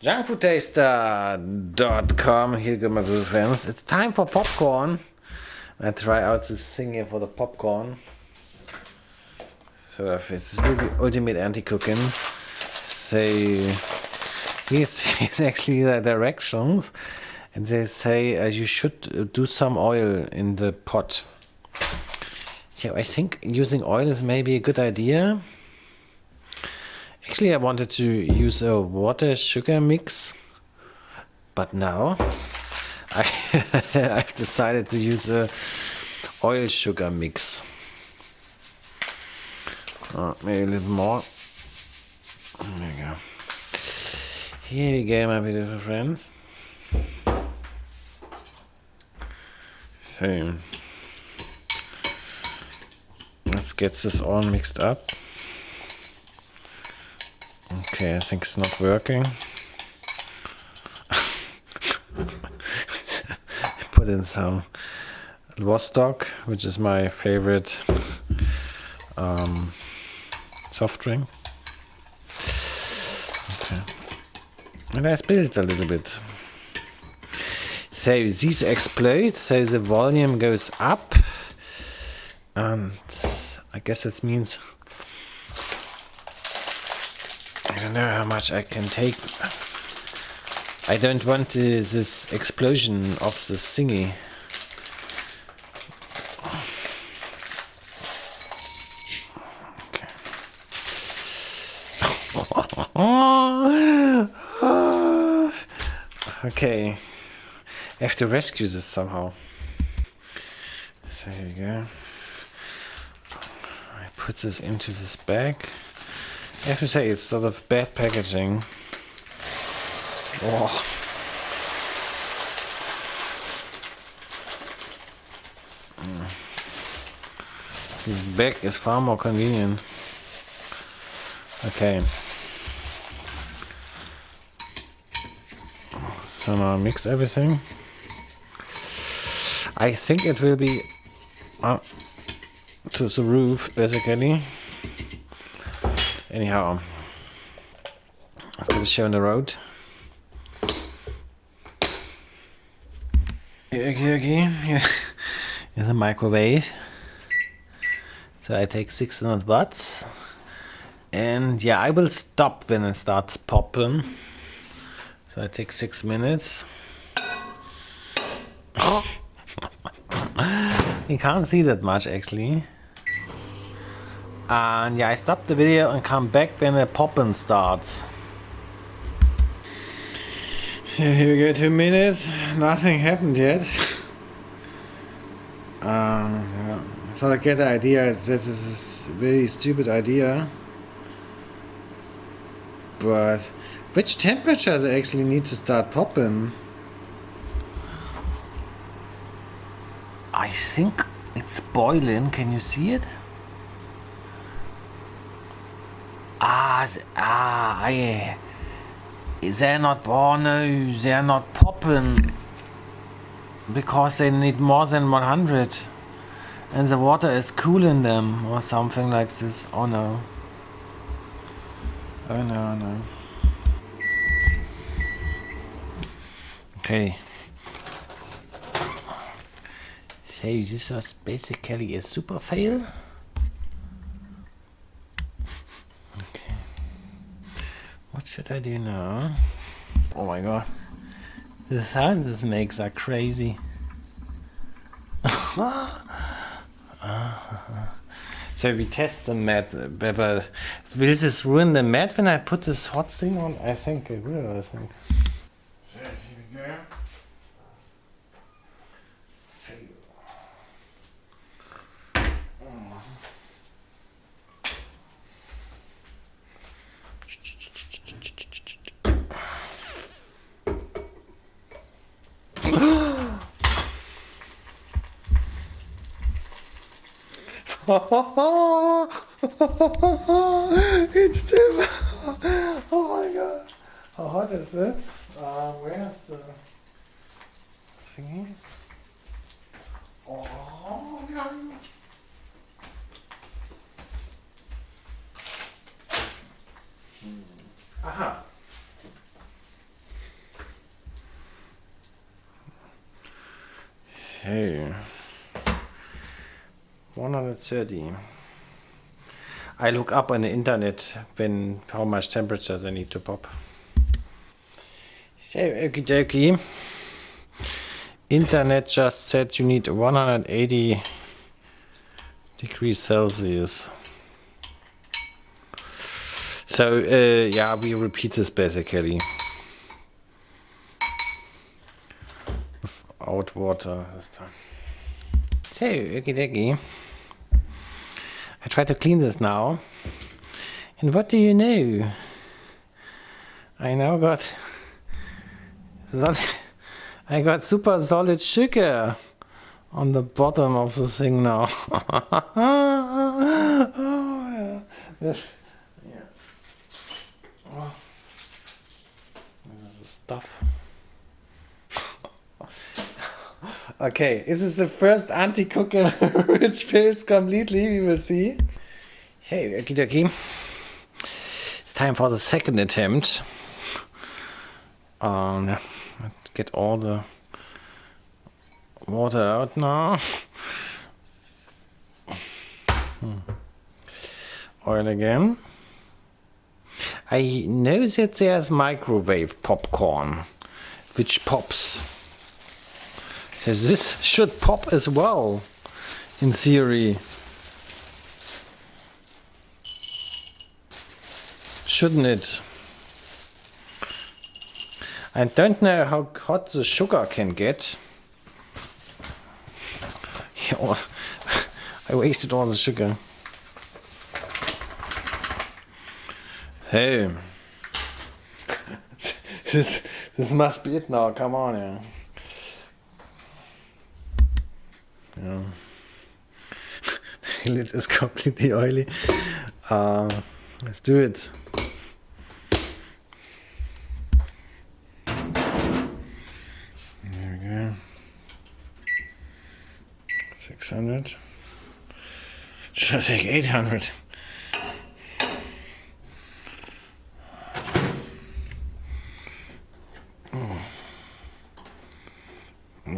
Junkfoodtaster.com. Here go my blue friends. It's time for popcorn. I try out this thing here for the popcorn. So it's really ultimate anti-cooking. So here's actually the directions, and they say you should do some oil in the pot. Yeah, I think using oil is maybe a good idea. Actually, I wanted to use a water-sugar mix, but now I've decided to use a oil-sugar mix. Maybe a little more. There you go. Here we go, my beautiful friends. So let's get this all mixed up. Okay, I think it's not working. I put in some Vostok, which is my favorite soft drink. Okay. And I spilled it a little bit. So these explode, so the volume goes up. And I guess it means I don't know how much I can take. I don't want this explosion of the thingy. Okay. Okay. I have to rescue this somehow. So here we go. I put this into this bag. I have to say, it's sort of bad packaging. Oh. This bag is far more convenient. Okay. So now I mix everything. I think it will be to the roof, basically. Anyhow, let's get a show on the road. Okay. Here in the microwave. So I take 600 watts. And yeah, I will stop when it starts popping. So I take 6 minutes. You can't see that much actually. And yeah, I stop the video and come back when the popping starts. Here we go, 2 minutes. Nothing happened yet. Yeah. So I get the idea. This is a very stupid idea. But which temperatures I actually need to start popping? I think it's boiling. Can you see it? They're not, oh no, they're not popping because they need more than 100 and the water is cooling them or something like this. Oh no. Oh no. Okay. So this was basically a super fail. What should I do now? Oh my god. The sounds this makes are crazy. So we test the mat. Will this ruin the mat when I put this hot thing on? I think it will, So here we go. It's still. Oh my god. How hot is this? Where's the thingy? Oh god. Aha. Okay. 130. I look up on the internet how much temperatures I need to pop. So, okie dokie. Internet just said you need 180 degrees Celsius. So, yeah, we repeat this basically. Without water this time. So, okie dokie. I try to clean this now. And what do you know? I now got I got super solid sugar on the bottom of the thing now. Oh, yeah. Oh. This is the stuff. Okay, this is the first anti-cooking which fails completely, we will see. Hey, okie dokie. It's time for the second attempt. Let's get all the water out now. Oil again. I know that there's microwave popcorn, which pops. So this should pop as well, in theory. Shouldn't it? I don't know how hot the sugar can get. I wasted all the sugar. Hey. This must be it now, come on, yeah. Yeah. The lid is completely oily. Let's do it. There we go. 600. Should I take 800?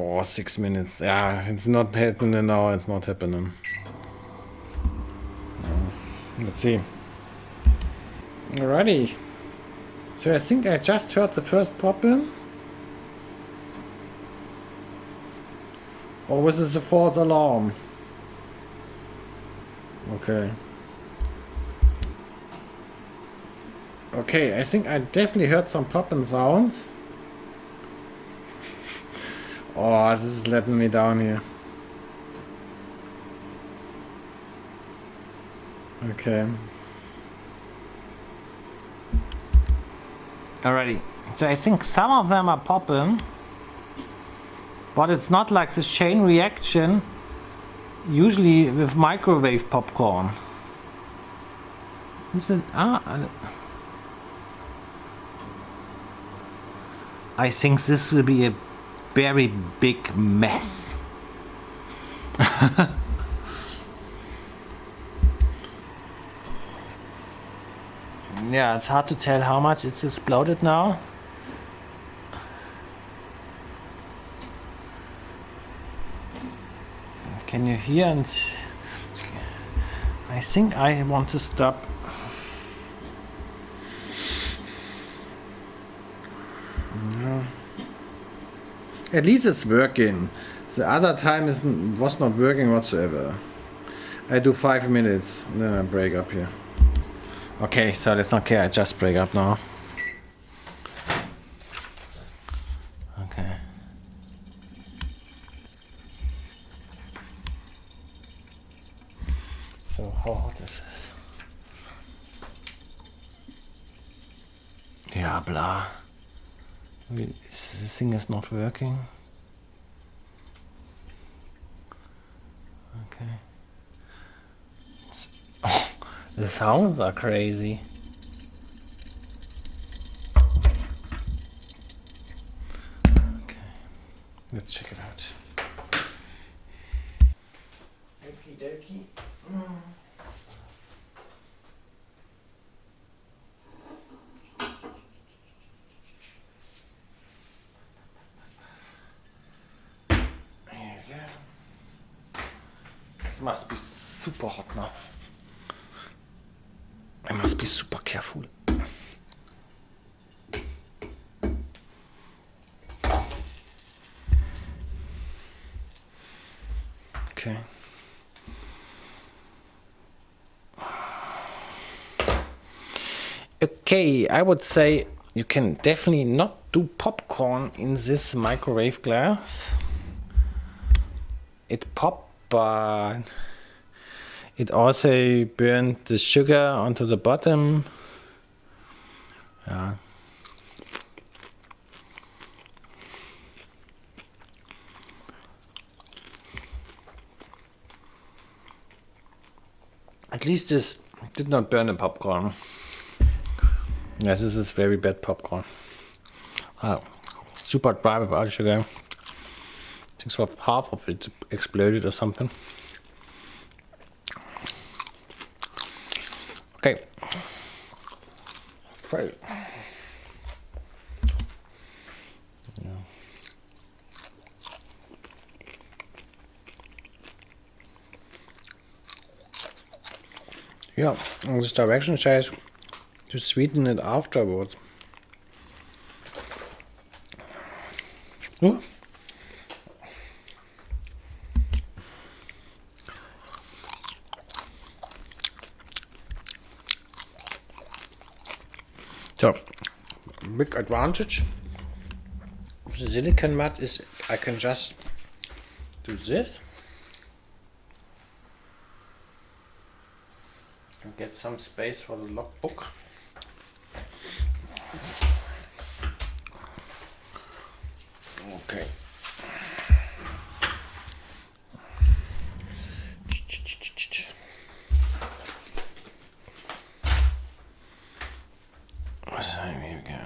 Oh, 6 minutes. Yeah, it's not happening now. It's not happening. Let's see. Alrighty. So I think I just heard the first pop in. Or was this a false alarm? Okay. Okay, I think I definitely heard some popping sounds. Oh, this is letting me down here. Okay. Alrighty. So I think some of them are popping. But it's not like this chain reaction usually with microwave popcorn. This is I think this will be a very big mess. Yeah, it's hard to tell how much it's exploded now. Can you hear? And I think I want to stop. No. At least it's working. The other time was not working whatsoever. I do 5 minutes and then I break up here. Okay, so that's okay. I just break up now. Okay. So how hot is this? Yeah, blah. This thing is not working. Okay. Oh, the sounds are crazy. Okay. Let's check it out. Okie dokie. There we go. must be super hot now. I must be super careful. Okay. Okay, I would say you can definitely not do popcorn in this microwave glass. It popped, but it also burned the sugar onto the bottom. Yeah. At least this did not burn the popcorn. Yes, this is very bad popcorn. Oh, super dry without sugar. I think so half of it exploded or something. Okay. Right. Yeah, and this direction says to sweeten it afterwards. Ooh. So, big advantage of the silicone mat is I can just do this and get some space for the logbook. Okay. So here we go.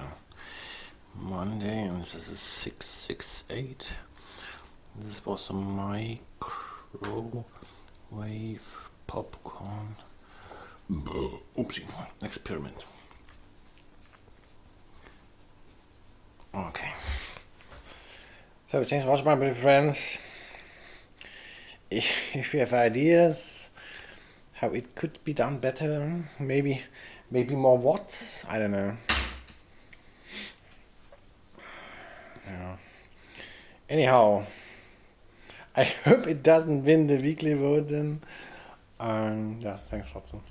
Monday, and this is a 668. This was a microwave popcorn. Oopsie, experiment. Okay. So thanks for watching, my dear friends. If you have ideas how it could be done better, maybe more watts, I don't know. Yeah. Anyhow, I hope it doesn't win the weekly vote then. Yeah, thanks for watching.